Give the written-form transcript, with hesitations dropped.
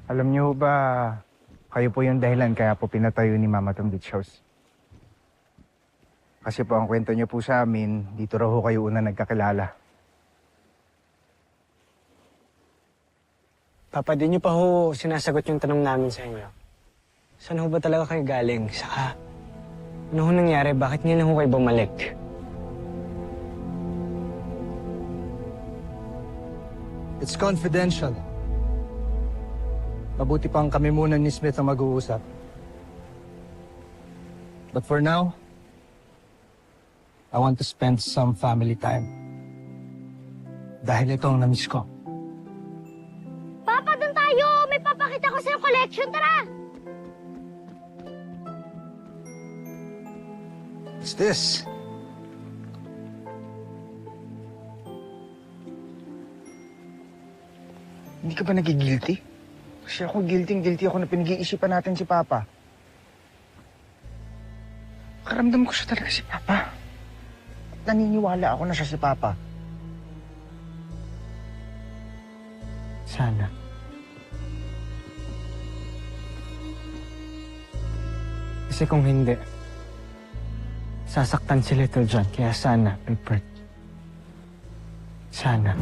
Alam niyo ba, kayo po yung dahilan kaya po pinatayo ni Mama tong beach house. Kasi po ang kwento niyo po sa amin, dito raw ho kayo una nagkakilala. Papa, di niyo pa ho sinasagot yung tanong namin sa inyo. Saan ho ba talaga kayo galing? Saka, ano ho nangyari? Bakit ngayon na ho kayo bumalik? It's confidential. Mabuti pang kami muna ni Smith ang mag-uusap. But for now, I want to spend some family time. Dahil ito ang namiss ko. Papa, doon tayo! May papakita ko sa'yo collection, tara! What's this? Hindi ka ba nagigilty? Kasi ako guilty ako na pinag-iisipan natin si Papa. Karamdam ko siya talaga si Papa. At naniniwala ako na siya si Papa. Sana. Kasi kung hindi, sasaktan si Little John. Kaya sana, Rupert. Sana.